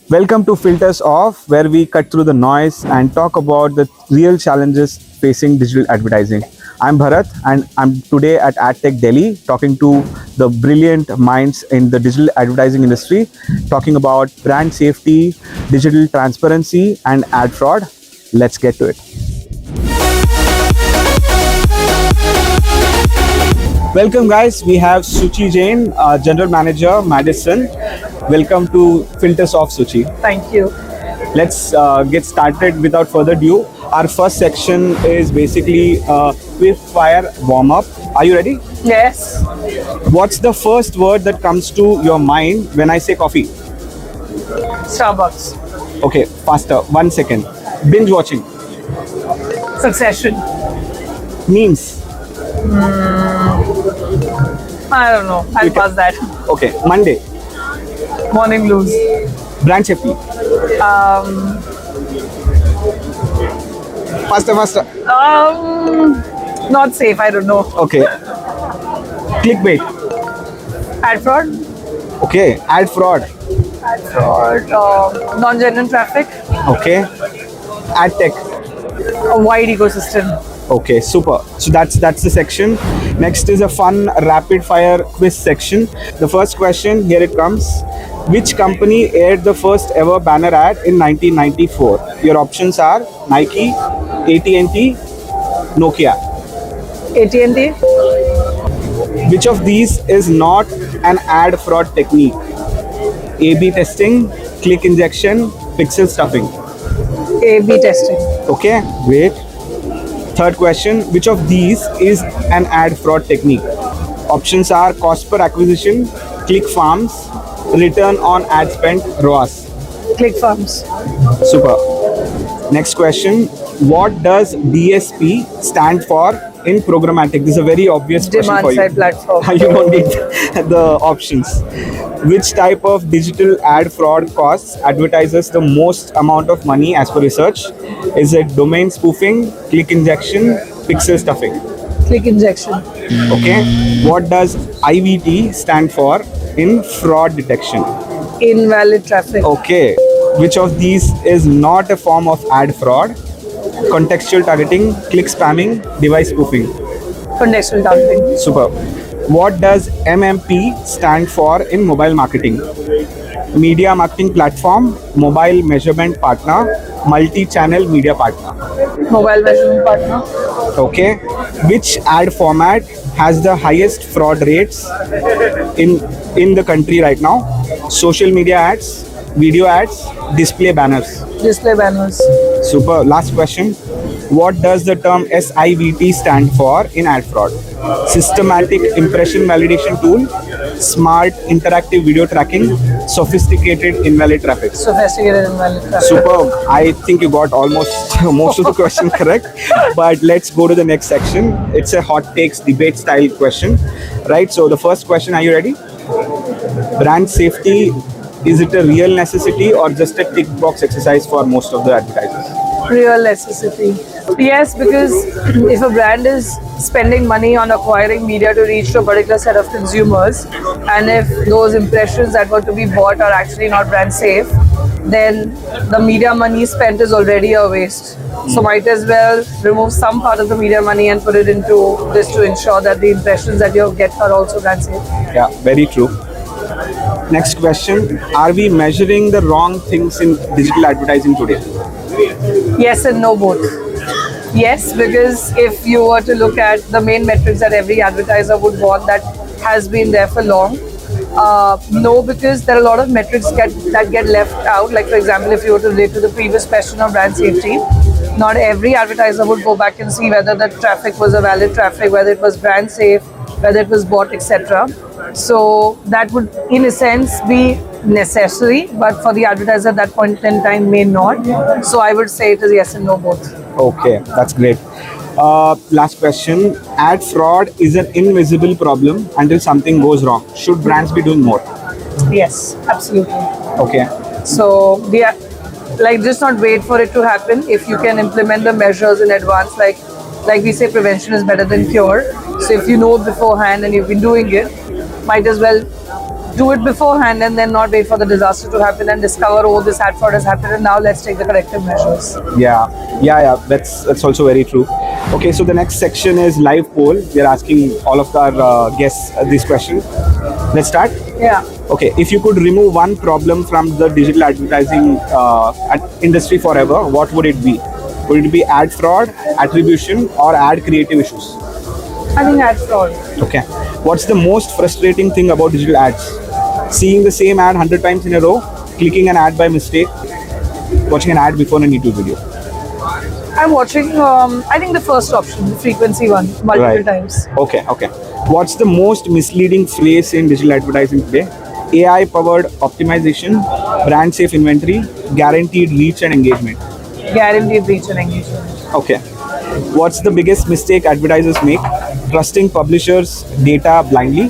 Welcome to Filters Off, where we cut through the noise and talk about the real challenges facing digital advertising. I'm Bharat, and I'm today at AdTech Delhi talking to the brilliant minds in the digital advertising industry, talking about brand safety, digital transparency, and ad fraud. Let's get to it. Welcome, guys. We have Suchi Jain, General Manager, Madison. Welcome to Filters Off, Suchi. Thank you. Let's get started without further ado. Our first section is basically quick fire warm up. Are you ready? Yes. What's the first word that comes to your mind when I say coffee? Starbucks. Okay, faster. 1 second. Binge watching. Succession. Memes. I don't know. I'll pass that. Okay, Monday. Morning blues. Brand safety. Faster. Not safe. I don't know. Okay. Clickbait. Ad fraud. Okay. Ad fraud. Ad fraud. Non-genuine traffic. Okay. Ad tech. A wide ecosystem. Okay, super. So that's the section. Next is a fun rapid fire quiz section. The first question, here it comes. Which company aired the first ever banner ad in 1994? Your options are Nike, AT&T, Nokia. AT&T. Which of these is not an ad fraud technique? A/B testing, click injection, pixel stuffing. A/B testing. Okay, great. Third question, which of these is an ad fraud technique? Options are cost per acquisition, click farms, return on ad spend, ROAS. Click farms. Super. Next question, what does DSP stand for in programmatic? This is a very obvious question Demand for you. side platform. You don't need the options. Which type of digital ad fraud costs advertisers the most amount of money as per research? Is it domain spoofing, click injection, pixel stuffing? Click injection. Okay. What does IVT stand for in fraud detection? Invalid traffic. Okay. Which of these is not a form of ad fraud? Contextual targeting, click spamming, device spoofing. Contextual targeting. Super. What does MMP stand for in mobile marketing? Media marketing platform, mobile measurement partner, multi-channel media partner. Mobile measurement partner. Okay. Which ad format has the highest fraud rates in the country right now? Social media ads, video ads, display banners. Display banners. Super. Last question. What does the term SIVT stand for in ad fraud? Systematic impression validation tool, smart interactive video tracking, sophisticated invalid traffic. Sophisticated invalid traffic. Superb. I think you got almost most of the question correct. But let's go to the next section. It's a hot takes debate style question. Right? So the first question, are you ready? Brand safety, is it a real necessity or just a tick box exercise for most of the advertisers? Real necessity. Yes, because if a brand is spending money on acquiring media to reach to a particular set of consumers, and if those impressions that were to be bought are actually not brand safe, then the media money spent is already a waste. So might as well remove some part of the media money and put it into this to ensure that the impressions that you get are also brand safe. Yeah, very true. Next question, are we measuring the wrong things in digital advertising today? Yes and no both. Yes, because if you were to look at the main metrics that every advertiser would want that has been there for long, no, because there are a lot of metrics that get left out. Like for example, if you were to relate to the previous question of brand safety, not every advertiser would go back and see whether the traffic was a valid traffic, whether it was brand safe, whether it was bought, etc. So that would, in a sense, be necessary, but for the advertiser at that point in time may not. So I would say it is yes and no both. Okay, that's great. Last question. Ad fraud is an invisible problem until something goes wrong. Should brands be doing more? Yes, absolutely. Okay. So just not wait for it to happen. If you can implement the measures in advance, like we say, prevention is better than cure. So if you know beforehand and you've been doing it, might as well do it beforehand and then not wait for the disaster to happen and discover, oh, this ad fraud has happened and now let's take the corrective measures. Yeah. That's also very true. Okay, so the next section is live poll. We are asking all of our guests this question. Let's start. Yeah. Okay, if you could remove one problem from the digital advertising industry forever, what would it be? Would it be ad fraud, attribution, or ad creative issues? I think ad fraud. Okay. What's the most frustrating thing about digital ads? Seeing the same ad 100 times in a row, clicking an ad by mistake, watching an ad before a YouTube video. I'm watching, I think the first option, the frequency one, multiple times. Okay. What's the most misleading phrase in digital advertising today? AI-powered optimization, brand-safe inventory, guaranteed reach and engagement. Guaranteed reach and engagement. Okay. What's the biggest mistake advertisers make? Trusting publishers' data blindly,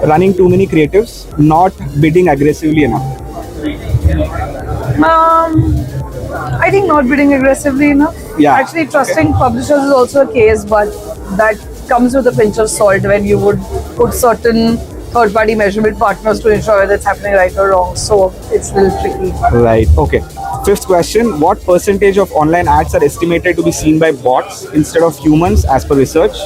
running too many creatives, not bidding aggressively enough. I think not bidding aggressively enough. Yeah. Actually, trusting publishers is also a case, but that comes with a pinch of salt when you would put certain third-party measurement partners to ensure whether it's happening right or wrong. So it's a little tricky. Right. Okay. Fifth question. What percentage of online ads are estimated to be seen by bots instead of humans as per research?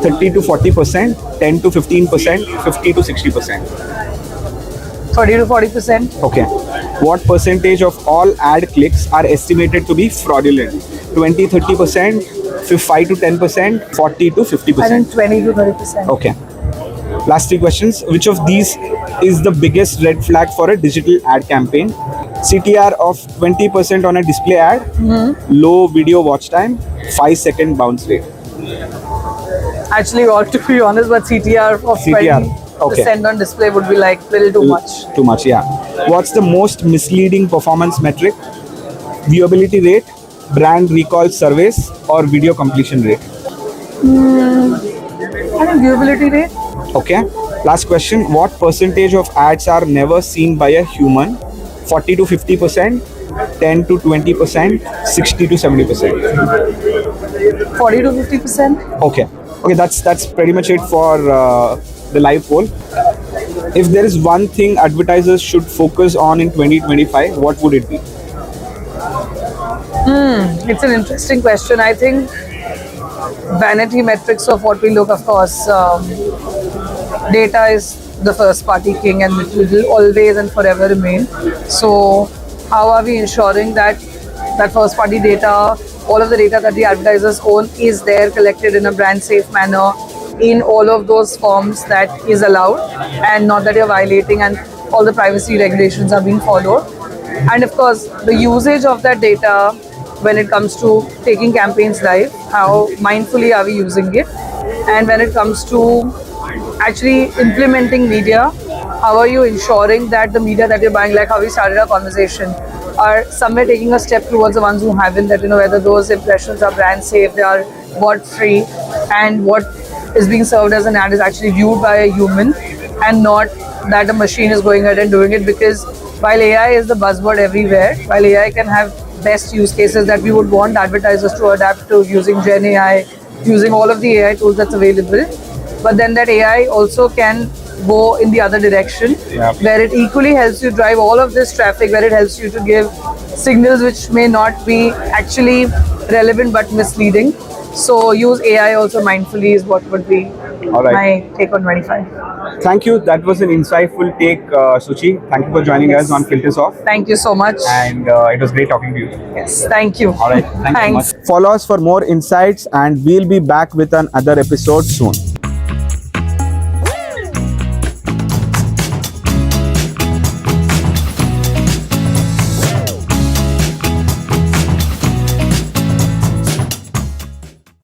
30 to 40%, 10 to 15%, 50 to 60%. 30 to 40%. Okay. What percentage of all ad clicks are estimated to be fraudulent? 20, 30%, 5 to 10%, 40 to 50%. I think 20 to 30%. Okay. Last three questions. Which of these is the biggest red flag for a digital ad campaign? CTR of 20% on a display ad, low video watch time, 5-second bounce rate. Actually, to be honest, but CTR of CTR, 20% on display would be like little too much. Too much, yeah. What's the most misleading performance metric? Viewability rate, brand recall surveys, or video completion rate? I think viewability rate. Okay. Last question. What percentage of ads are never seen by a human? 40 to 50%, 10 to 20%, 60 to 70%. 40 to 50%. Okay, that's pretty much it for the live poll. If there is one thing advertisers should focus on in 2025, what would it be? It's an interesting question. I think vanity metrics of what we look, of course, data is the first party king and it will always and forever remain. So how are we ensuring that first party data, all of the data that the advertisers own is there collected in a brand safe manner in all of those forms that is allowed and not that you're violating and all the privacy regulations are being followed. And of course, the usage of that data when it comes to taking campaigns live, how mindfully are we using it? And when it comes to actually implementing media, how are you ensuring that the media that you're buying, like how we started our conversation, are somewhere taking a step towards the ones who haven't, that whether those impressions are brand safe, they are bot free, and what is being served as an ad is actually viewed by a human and not that a machine is going ahead and doing it. Because while AI is the buzzword everywhere, while AI can have best use cases that we would want advertisers to adapt to using Gen AI, using all of the AI tools that's available, but then that AI also can go in the other direction, where it equally helps you drive all of this traffic, where it helps you to give signals which may not be actually relevant but misleading. So use AI also mindfully is what would be my take on 25. Thank you. That was an insightful take, Suchi. Thank you for joining us on Filters Off. Thank you so much. And it was great talking to you. Yes, thank you. All right. Thanks so much. Follow us for more insights and we'll be back with another episode soon.